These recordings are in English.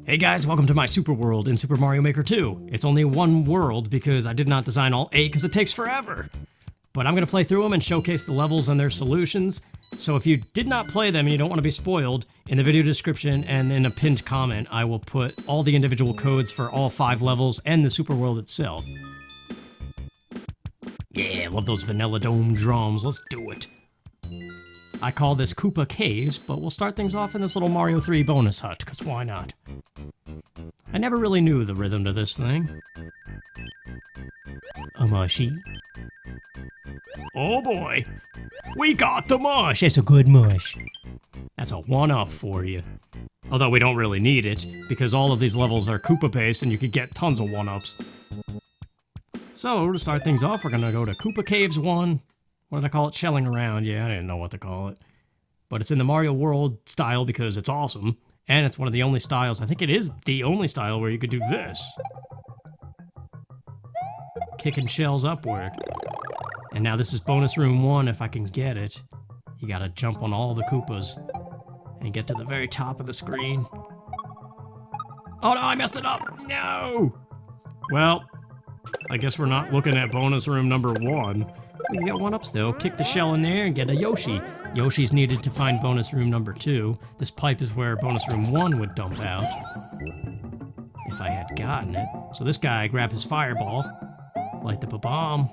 Hey guys, welcome to my super world in Super Mario Maker 2. It's only one world because I did not design all 8 because it takes forever. But I'm going to play through them and showcase the levels and their solutions. So if you did not play them and you don't want to be spoiled, in the video description and in a pinned comment, I will put all the individual codes for all 5 levels and the super world itself. Yeah, love those vanilla dome drums. Let's do it. I call this Koopa Caves, but we'll start things off in this little Mario 3 bonus hut, because why not? I never really knew the rhythm to this thing. A mushy. Oh boy! We got the mush! It's a good mush. That's a 1-up for you. Although we don't really need it, because all of these levels are Koopa-based and you could get tons of 1-ups. So, to start things off, we're gonna go to Koopa Caves 1. What did I call it? Shelling around. Yeah, I didn't know what to call it. But it's in the Mario World style because it's awesome. And it's one of the only styles, I think it is the only style where you could do this. Kicking shells upward. And now this is bonus room 1 if I can get it. You gotta jump on all the Koopas and get to the very top of the screen. Oh no, I messed it up! No! Well, I guess we're not looking at bonus room number 1. We can get 1-ups though. Kick the shell in there and get a Yoshi. Yoshi's needed to find bonus room number 2. This pipe is where bonus room 1 would dump out. If I had gotten it. So this guy, grab his fireball, light up a bomb.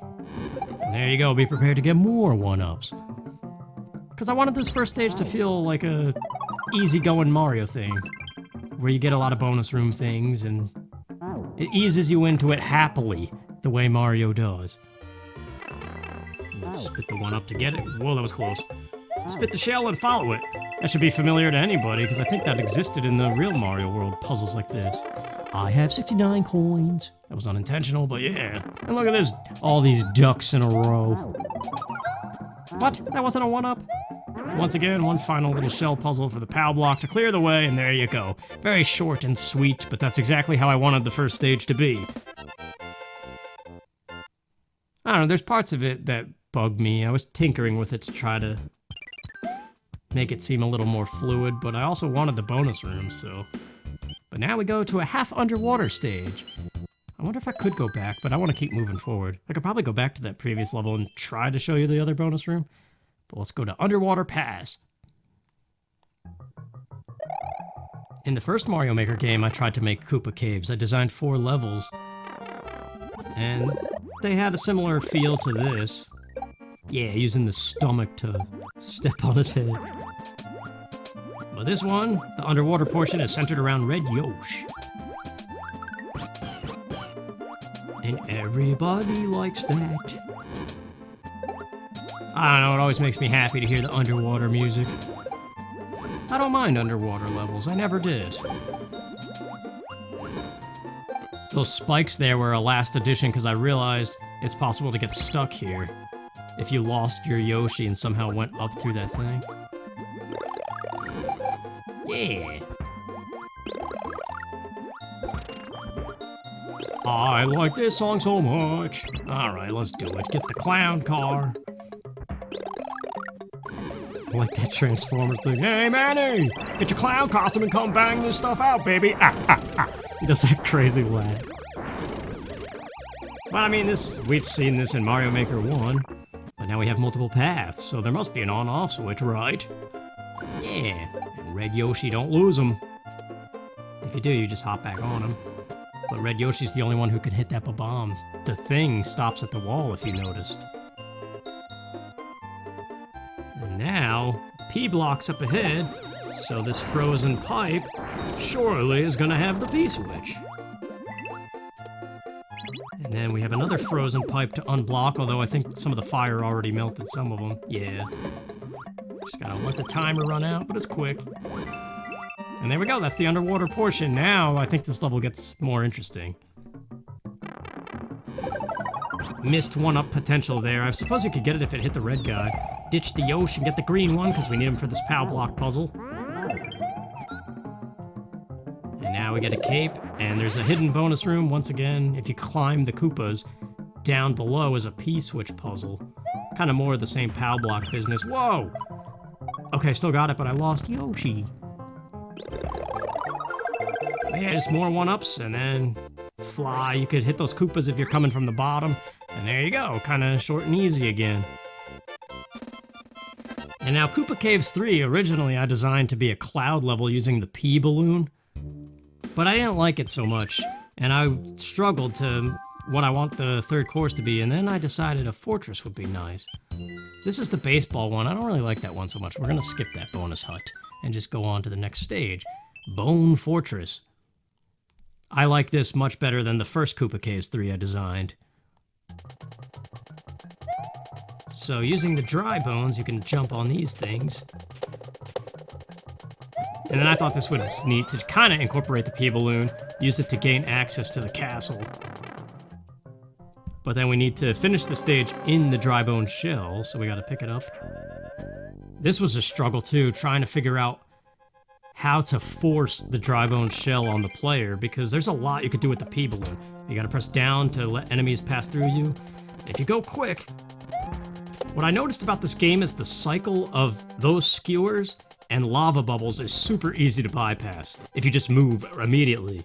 And there you go, be prepared to get more 1-ups. Because I wanted this first stage to feel like a easygoing Mario thing. Where you get a lot of bonus room things and it eases you into it happily, the way Mario does. Let's spit the 1-up to get it. Whoa, that was close. Spit the shell and follow it. That should be familiar to anybody, because I think that existed in the real Mario World, puzzles like this. I have 69 coins. That was unintentional, but yeah. And look at this, all these ducks in a row. What? That wasn't a 1-up? Once again, one final little shell puzzle for the POW block to clear the way, and there you go. Very short and sweet, but that's exactly how I wanted the first stage to be. I don't know, there's parts of it that bug me. I was tinkering with it to try to make it seem a little more fluid, but I also wanted the bonus room, so... But now we go to a half underwater stage. I wonder if I could go back, but I want to keep moving forward. I could probably go back to that previous level and try to show you the other bonus room, but let's go to Underwater Pass. In the first Mario Maker game, I tried to make Koopa Caves. I designed 4 levels, and they had a similar feel to this. Yeah, using the stomach to step on his head. But this one, the underwater portion is centered around Red Yosh. And everybody likes that. I don't know, it always makes me happy to hear the underwater music. I don't mind underwater levels, I never did. Those spikes there were a last addition because I realized it's possible to get stuck here if you lost your Yoshi and somehow went up through that thing. Yeah. I like this song so much. Alright, let's do it. Get the clown car. I like that Transformers thing. Hey, Manny! Get your clown costume and come bang this stuff out, baby! Ah, ah, ah. He does that crazy laugh. But I mean, we've seen this in Mario Maker 1. But now we have multiple paths, so there must be an on-off switch, right? Yeah, and Red Yoshi, don't lose him. If you do, you just hop back on him. But Red Yoshi's the only one who can hit that bomb. The thing stops at the wall, if you noticed. And now, the P block's up ahead, so this frozen pipe surely is gonna have the P switch. And then we have another frozen pipe to unblock, although I think some of the fire already melted some of them. Yeah. Just gotta let the timer run out, but it's quick. And there we go, that's the underwater portion. Now, I think this level gets more interesting. Missed 1-up potential there. I suppose you could get it if it hit the red guy. Ditch the Yosh and get the green one, because we need him for this POW block puzzle. And now we get a cape, and there's a hidden bonus room. Once again, if you climb the Koopas, down below is a P-switch puzzle. Kind of more of the same POW block business. Whoa! Okay, still got it, but I lost Yoshi. But yeah, just more one-ups and then fly. You could hit those Koopas if you're coming from the bottom. And there you go, kind of short and easy again. And now Koopa Caves 3, originally I designed to be a cloud level using the P balloon. But I didn't like it so much. And I struggled to what I want the third course to be, and then I decided a fortress would be nice. This is the baseball one. I don't really like that one so much. We're gonna skip that bonus hut and just go on to the next stage. Bone Fortress. I like this much better than the first Koopa Caves 3 I designed. So using the dry bones, you can jump on these things. And then I thought this was neat to kind of incorporate the P balloon, use it to gain access to the castle. But then we need to finish the stage in the dry bone shell, so we gotta pick it up. This was a struggle too, trying to figure out how to force the dry bone shell on the player, because there's a lot you could do with the P balloon. You gotta press down to let enemies pass through you. If you go quick, what I noticed about this game is the cycle of those skewers and lava bubbles is super easy to bypass if you just move immediately.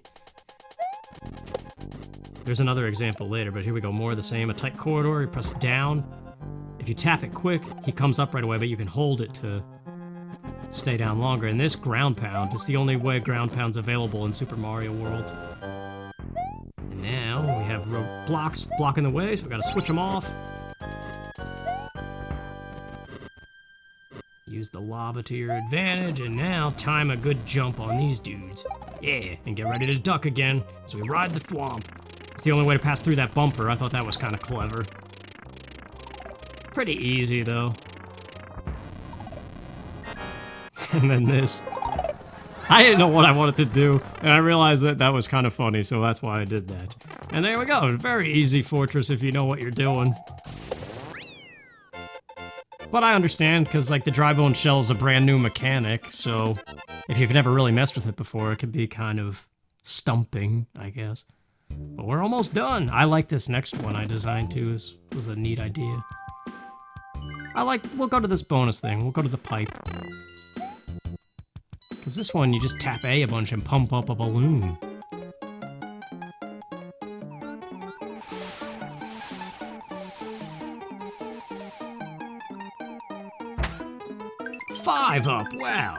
There's another example later, but here we go, more of the same. A tight corridor, you press it down. If you tap it quick, he comes up right away, but you can hold it to stay down longer. And this ground pound is the only way ground pound's available in Super Mario World. And now we have blocks blocking the way, so we gotta switch them off. Use the lava to your advantage, and now time a good jump on these dudes. Yeah, and get ready to duck again as we ride the thwomp. It's the only way to pass through that bumper. I thought that was kind of clever. Pretty easy, though. And then this. I didn't know what I wanted to do, and I realized that that was kind of funny, so that's why I did that. And there we go. Very easy fortress if you know what you're doing. But I understand, because like the dry bone shell is a brand new mechanic, so if you've never really messed with it before, it could be kind of stumping, I guess. But we're almost done. I like this next one I designed too. This was a neat idea. We'll go to this bonus thing. We'll go to the pipe. Because this one, you just tap A bunch and pump up a balloon. Five up, wow.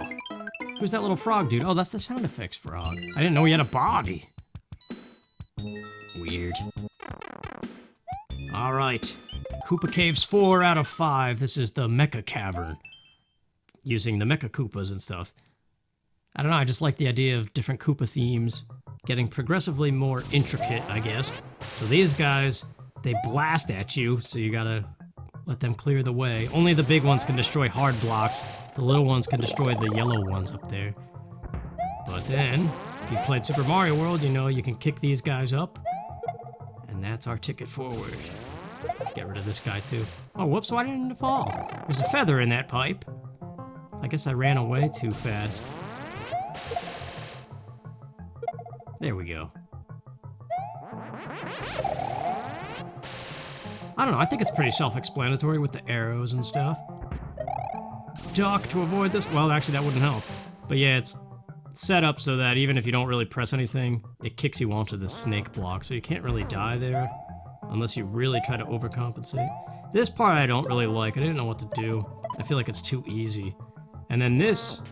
Who's that little frog dude? Oh, that's the sound effects frog. I didn't know he had a body. Weird. Alright. Koopa Caves 4 out of 5. This is the Mecha Cavern. Using the mecha-koopas and stuff. I don't know, I just like the idea of different Koopa themes. Getting progressively more intricate, I guess. So these guys, they blast at you, so you gotta let them clear the way. Only the big ones can destroy hard blocks. The little ones can destroy the yellow ones up there. But then, if you've played Super Mario World, you know you can kick these guys up. And that's our ticket forward. Get rid of this guy too. Oh, whoops, why didn't it fall? There's a feather in that pipe. I guess I ran away too fast. There we go. I don't know, I think it's pretty self-explanatory with the arrows and stuff. Duck to avoid this. Well, actually that wouldn't help. But yeah, it's set up so that even if you don't really press anything, it kicks you onto the snake block, so you can't really die there unless you really try to overcompensate. This part I don't really like. I didn't know what to do. I feel like it's too easy. And then this,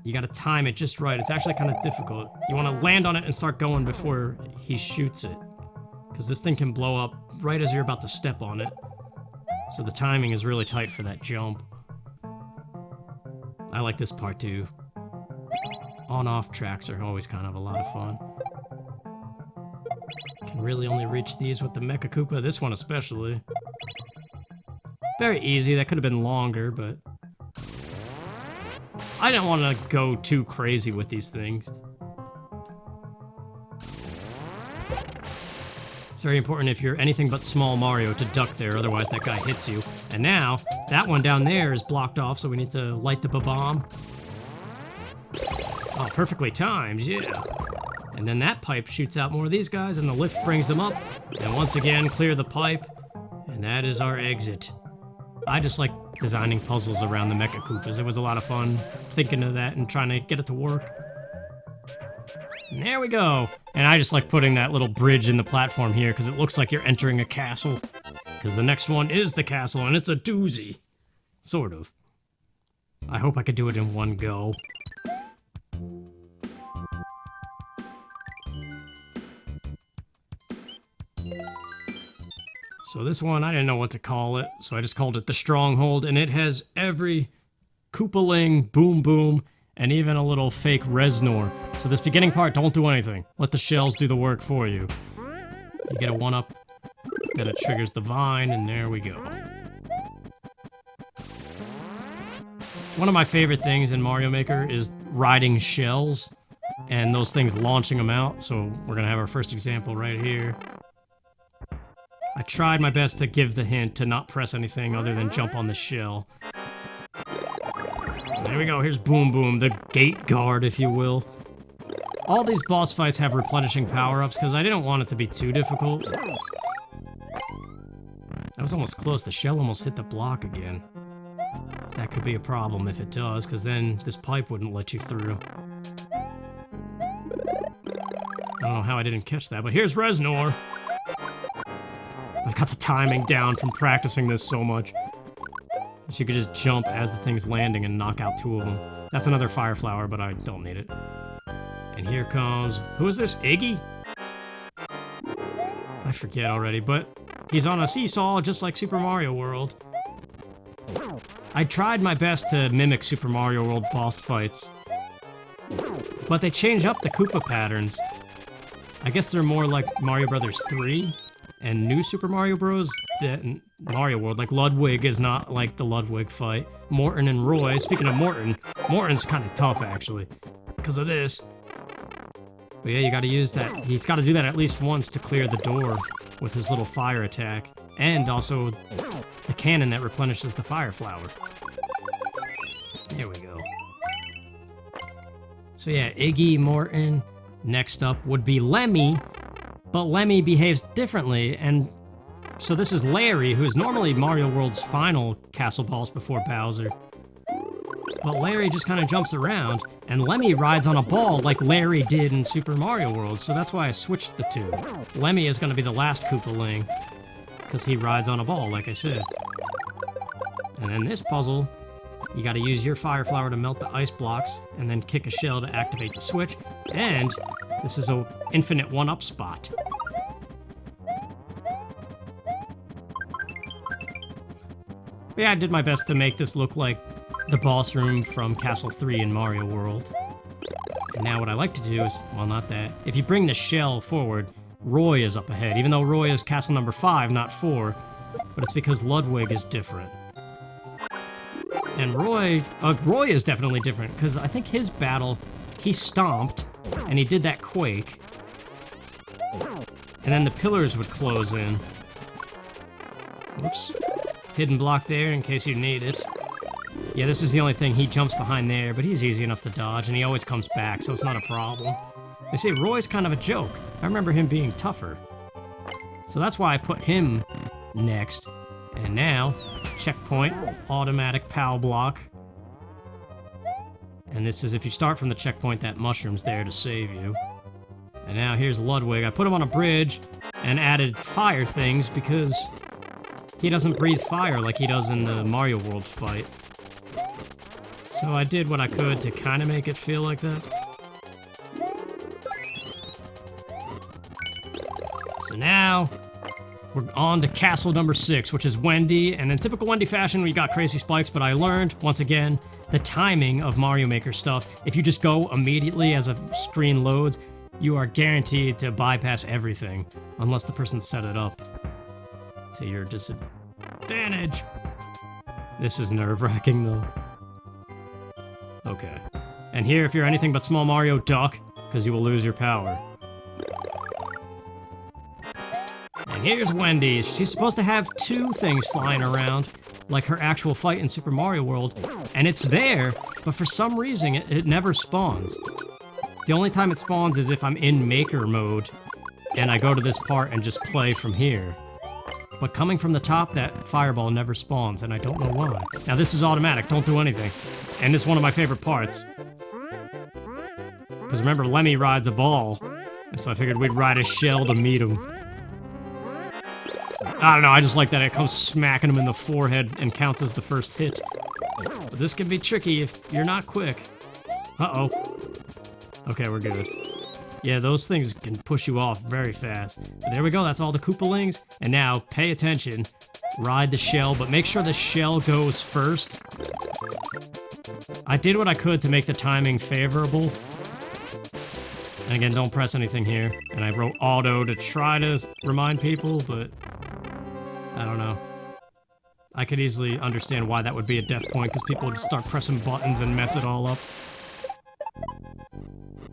you gotta time it just right. It's actually kind of difficult. You want to land on it and start going before he shoots it, because this thing can blow up right as you're about to step on it. So the timing is really tight for that jump. I like this part too. On-off tracks are always kind of a lot of fun. Can really only reach these with the mecha-koopa, this one especially. Very easy, that could have been longer, but I didn't want to go too crazy with these things. It's very important if you're anything but small Mario to duck there, otherwise that guy hits you. And now, that one down there is blocked off, so we need to light the bomb. Oh, perfectly timed, yeah. And then that pipe shoots out more of these guys, and the lift brings them up. And once again, clear the pipe, and that is our exit. I just like designing puzzles around the mecha-koopas. It was a lot of fun thinking of that and trying to get it to work. There we go. And I just like putting that little bridge in the platform here because it looks like you're entering a castle. Because the next one is the castle, and it's a doozy. Sort of. I hope I could do it in one go. So this one, I didn't know what to call it, so I just called it the Stronghold, and it has every Koopaling, Boom Boom, and even a little fake Reznor. So this beginning part, don't do anything. Let the shells do the work for you. You get a 1-up, then it triggers the vine, and there we go. One of my favorite things in Mario Maker is riding shells, and those things launching them out, so we're gonna have our first example right here. I tried my best to give the hint to not press anything other than jump on the shell. There we go, here's Boom Boom, the gate guard, if you will. All these boss fights have replenishing power-ups because I didn't want it to be too difficult. That was almost close, the shell almost hit the block again. That could be a problem if it does, because then this pipe wouldn't let you through. I don't know how I didn't catch that, but here's Reznor. I've got the timing down from practicing this so much that you could just jump as the thing's landing and knock out 2 of them. That's another fire flower, but I don't need it. And here comes... who is this? Iggy? I forget already, but he's on a seesaw just like Super Mario World. I tried my best to mimic Super Mario World boss fights, but they change up the Koopa patterns. I guess they're more like Mario Brothers 3 and New Super Mario Bros. Than Mario World. Like Ludwig is not like the Ludwig fight. Morton and Roy, speaking of Morton, Morton's kind of tough actually, because of this. But yeah, you gotta use that. He's gotta do that at least once to clear the door with his little fire attack. And also the cannon that replenishes the fire flower. There we go. So yeah, Iggy, Morton. Next up would be Lemmy, but Lemmy behaves differently, and so this is Larry, who is normally Mario World's final castle boss before Bowser. But Larry just kind of jumps around, and Lemmy rides on a ball like Larry did in Super Mario World, so that's why I switched the two. Lemmy is going to be the last Koopaling, because he rides on a ball, like I said. And then this puzzle, you gotta use your fire flower to melt the ice blocks, and then kick a shell to activate the switch, and this is a infinite 1-up spot. Yeah, I did my best to make this look like the boss room from Castle 3 in Mario World. And now what I like to do is, well, not that. If you bring the shell forward, Roy is up ahead, even though Roy is castle number 5, not 4, but it's because Ludwig is different. And Roy is definitely different, because I think his battle, he stomped, and he did that quake, and then the pillars would close in. Whoops. Hidden block there in case you need it. Yeah, this is the only thing, he jumps behind there, but he's easy enough to dodge, and he always comes back, so it's not a problem. They say Roy's kind of a joke. I remember him being tougher. So that's why I put him next. And now, checkpoint, automatic POW block. And this is if you start from the checkpoint, that mushroom's there to save you. And now here's Ludwig. I put him on a bridge and added fire things because he doesn't breathe fire like he does in the Mario World fight. So I did what I could to kind of make it feel like that. So now, we're on to castle number 6, which is Wendy, and in typical Wendy fashion, we got crazy spikes, but I learned, once again, the timing of Mario Maker stuff. If you just go immediately as a screen loads, you are guaranteed to bypass everything, unless the person set it up to your disadvantage. This is nerve-wracking, though. Okay. And here, if you're anything but Small Mario, duck, because you will lose your power. And here's Wendy. She's supposed to have 2 things flying around, like her actual fight in Super Mario World, and it's there, but for some reason it never spawns. The only time it spawns is if I'm in Maker mode, and I go to this part and just play from here. But coming from the top, that fireball never spawns, and I don't know why. Now this is automatic, don't do anything. And it's one of my favorite parts. Because remember, Lemmy rides a ball. And so I figured we'd ride a shell to meet him. I don't know, I just like that it comes smacking him in the forehead and counts as the first hit. But this can be tricky if you're not quick. Uh-oh. Okay, we're good. Yeah, those things can push you off very fast. But there we go, that's all the Koopalings. And now, pay attention. Ride the shell, but make sure the shell goes first. I did what I could to make the timing favorable. And again, don't press anything here. And I wrote auto to try to remind people, but I don't know. I could easily understand why that would be a death point, because people would start pressing buttons and mess it all up.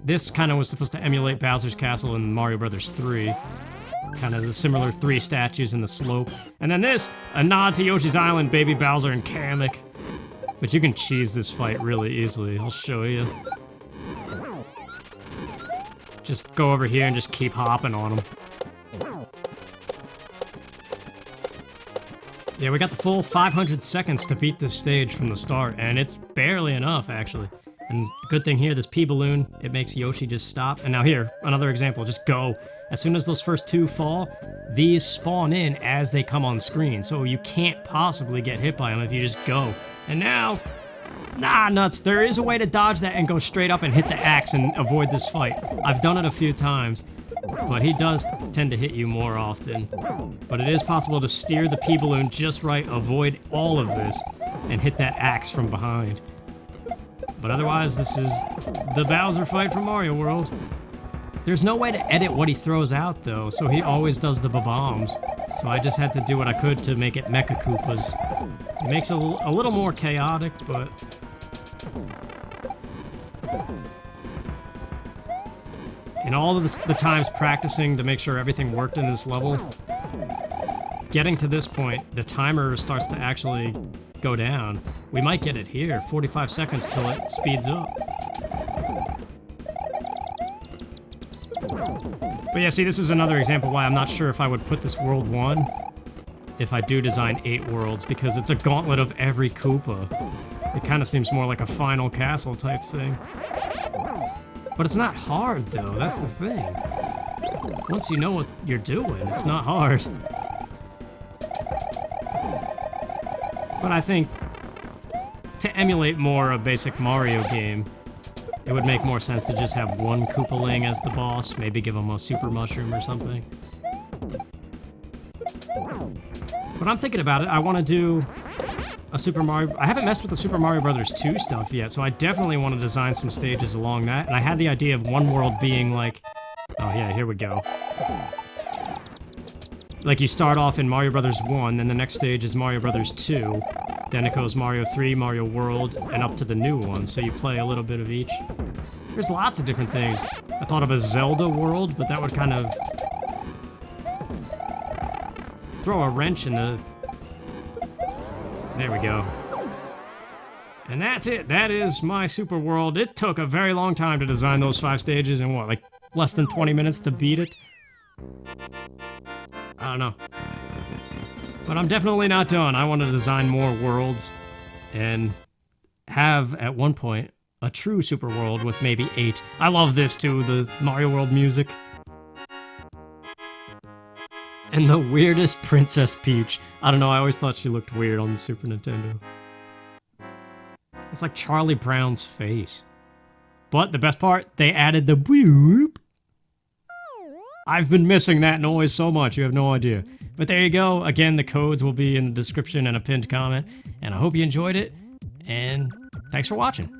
This kind of was supposed to emulate Bowser's Castle in Mario Bros. 3. Kind of the similar 3 statues in the slope. And then this, a nod to Yoshi's Island, Baby Bowser, and Kamek. But you can cheese this fight really easily, I'll show you. Just go over here and just keep hopping on them. Yeah, we got the full 500 seconds to beat this stage from the start, and it's barely enough, actually. And the good thing here, this P-Balloon, it makes Yoshi just stop. And now here, another example, just go. As soon as those first 2 fall, these spawn in as they come on screen, so you can't possibly get hit by them if you just go. And now, nah, nuts, there is a way to dodge that and go straight up and hit the axe and avoid this fight. I've done it a few times, but he does tend to hit you more often. But it is possible to steer the P-Balloon just right, avoid all of this, and hit that axe from behind. But otherwise, this is the Bowser fight from Mario World. There's no way to edit what he throws out, though, so he always does the bombs. So I just had to do what I could to make it mecha-koopas. It makes it a little more chaotic, but... in all of the times practicing to make sure everything worked in this level, getting to this point, the timer starts to actually go down. We might get it here, 45 seconds till it speeds up. But yeah, see, this is another example why I'm not sure if I would put this World 1 if I do design 8 worlds, because it's a gauntlet of every Koopa. It kind of seems more like a final castle type thing. But it's not hard, though, that's the thing. Once you know what you're doing, it's not hard. But I think to emulate more a basic Mario game, it would make more sense to just have one Koopaling as the boss, maybe give him a super mushroom or something. But I'm thinking about it, I want to do a Super Mario... I haven't messed with the Super Mario Bros. 2 stuff yet, so I definitely want to design some stages along that, and I had the idea of one world being like... oh yeah, here we go. Like you start off in Mario Bros. 1, then the next stage is Mario Bros. 2, then it goes Mario 3, Mario World, and up to the new one, so you play a little bit of each. There's lots of different things. I thought of a Zelda world, but that would kind of... throw a wrench in the... there we go. And that's it. That is my super world. It took a very long time to design those 5 stages and what, like less than 20 minutes to beat it? I don't know. But I'm definitely not done. I want to design more worlds and have, at one point, a true super world with maybe 8. I love this too, the Mario World music. And the weirdest Princess Peach. I don't know, I always thought she looked weird on the Super Nintendo. It's like Charlie Brown's face. But the best part, they added the whoop. I've been missing that noise so much, you have no idea. But there you go. Again, the codes will be in the description and a pinned comment. And I hope you enjoyed it. And thanks for watching.